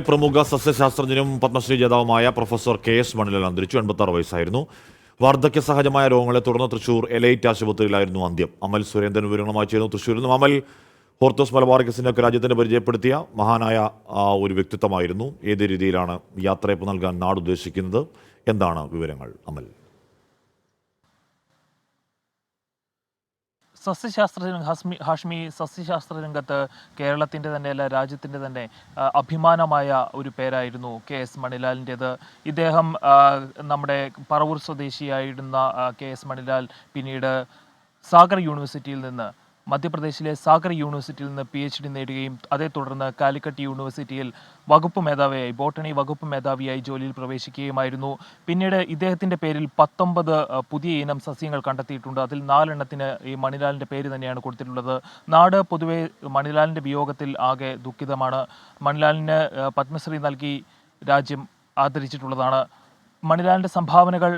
പ്രമുഖ സസ്യശാസ്ത്രജ്ഞനും Padmashri ജേതാവുമായ professor KS. Manilal അന്തരിച്ചു. 86 വയസ്സായിരുന്നു. വാർദ്ധക്യ സഹജമായ രോഗങ്ങളെ തുടർന്ന് തൃശൂർ എലൈറ്റ് ആശുപത്രിയിലായിരുന്നു അന്ത്യം. അമൽ സുരേന്ദ്രൻ വിവരങ്ങളുമായി ചേർന്നു തൃശൂരിൽ നിന്നും. അമൽ, ഹോർത്തൂസ് മലബാറിക്കസിനൊക്കെ രാജ്യത്തിന് പരിചയപ്പെടുത്തിയ മഹാനായ ഒരു വ്യക്തിത്വമായിരുന്നു. ഏത് രീതിയിലാണ് യാത്രയപ്പ് നൽകാൻ നാട് ഉദ്ദേശിക്കുന്നത്? എന്താണ് വിവരങ്ങൾ, അമൽ? സസ്യശാസ്ത്ര രംഗത്ത് കേരളത്തിൻ്റെ തന്നെ അല്ല രാജ്യത്തിൻ്റെ തന്നെ അഭിമാനമായ ഒരു പേരായിരുന്നു കെ.എസ്. മണിലാലിൻ്റേത്. ഇദ്ദേഹം നമ്മുടെ പറവൂർ സ്വദേശിയായിരുന്ന കെ.എസ്. മണിലാൽ പിന്നീട് സാഗർ യൂണിവേഴ്സിറ്റിയിൽ നിന്ന് മധ്യപ്രദേശിലെ സാഗർ യൂണിവേഴ്സിറ്റിയിൽ നിന്ന് PhD നേടുകയും അതേ തുടർന്ന് കാലിക്കറ്റ് യൂണിവേഴ്സിറ്റിയിൽ വകുപ്പ് മേധാവിയായി ബോട്ടണി വകുപ്പ് മേധാവിയായി ജോലിയിൽ പ്രവേശിക്കുകയുമായിരുന്നു. പിന്നീട് ഇദ്ദേഹത്തിൻ്റെ പേരിൽ 19 പുതിയ ഇനം സസ്യങ്ങൾ കണ്ടെത്തിയിട്ടുണ്ട്. അതിൽ 4 എണ്ണത്തിന് ഈ മണിലാലിൻ്റെ പേര് തന്നെയാണ് കൊടുത്തിട്ടുള്ളത്. നാട് പൊതുവെ മണിലാലിൻ്റെ വിയോഗത്തിൽ ആകെ ദുഃഖിതമാണ്. മണിലാലിന് പത്മശ്രീ നൽകി രാജ്യം ആദരിച്ചിട്ടുള്ളതാണ്. മണിലാലിൻ്റെ സംഭാവനകൾ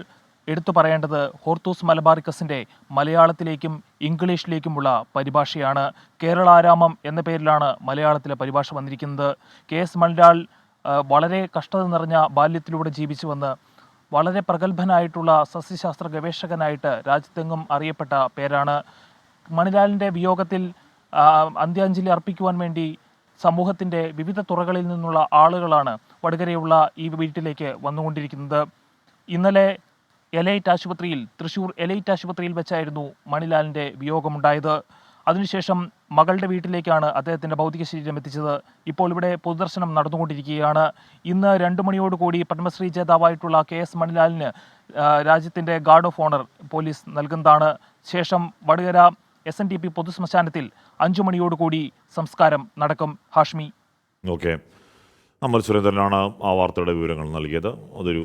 എടുത്തു പറയേണ്ടത് ഹോർത്തൂസ് മലബാറിക്കസിൻ്റെ മലയാളത്തിലേക്കും ഇംഗ്ലീഷിലേക്കുമുള്ള പരിഭാഷയാണ്. കേരളാരാമം എന്ന പേരിലാണ് മലയാളത്തിലെ പരിഭാഷ വന്നിരിക്കുന്നത്. കെ.എസ്. മണിലാൽ വളരെ കഷ്ടത നിറഞ്ഞ ബാല്യത്തിലൂടെ ജീവിച്ചു വന്ന് വളരെ പ്രഗത്ഭനായിട്ടുള്ള സസ്യശാസ്ത്ര ഗവേഷകനായിട്ട് രാജ്യത്തെങ്ങും അറിയപ്പെട്ട പേരാണ്. മണിലാലിൻ്റെ വിയോഗത്തിൽ അന്ത്യാഞ്ജലി അർപ്പിക്കുവാൻ വേണ്ടി സമൂഹത്തിൻ്റെ വിവിധ തുറകളിൽ നിന്നുള്ള ആളുകളാണ് വടകരയുള്ള ഈ വീട്ടിലേക്ക് വന്നുകൊണ്ടിരിക്കുന്നത്. ഇന്നലെ തൃശൂർ എലൈറ്റ് ആശുപത്രിയിൽ വെച്ചായിരുന്നു മണിലാലിൻ്റെ വിയോഗമുണ്ടായത്. അതിനുശേഷം മകളുടെ വീട്ടിലേക്കാണ് അദ്ദേഹത്തിൻ്റെ ഭൗതിക ശരീരം എത്തിച്ചത്. ഇപ്പോൾ ഇവിടെ പൊതുദർശനം നടന്നുകൊണ്ടിരിക്കുകയാണ്. ഇന്ന് 2 മണിയോടുകൂടി പത്മശ്രീ ജേതാവായിട്ടുള്ള കെ.എസ്. മണിലാലിന് രാജ്യത്തിൻ്റെ ഗാർഡ് ഓഫ് ഓണർ പോലീസ് നൽകുന്നതാണ്. ശേഷം വടകര SNDP പൊതുശ്മശാനത്തിൽ 5 മണിയോടുകൂടി സംസ്കാരം നടക്കും. ഹാഷ്മി. ഓക്കെ, അമൽ സുരേന്ദ്രനാണ് ആ വാർത്തയുടെ വിവരങ്ങൾ നൽകിയത്. അതൊരു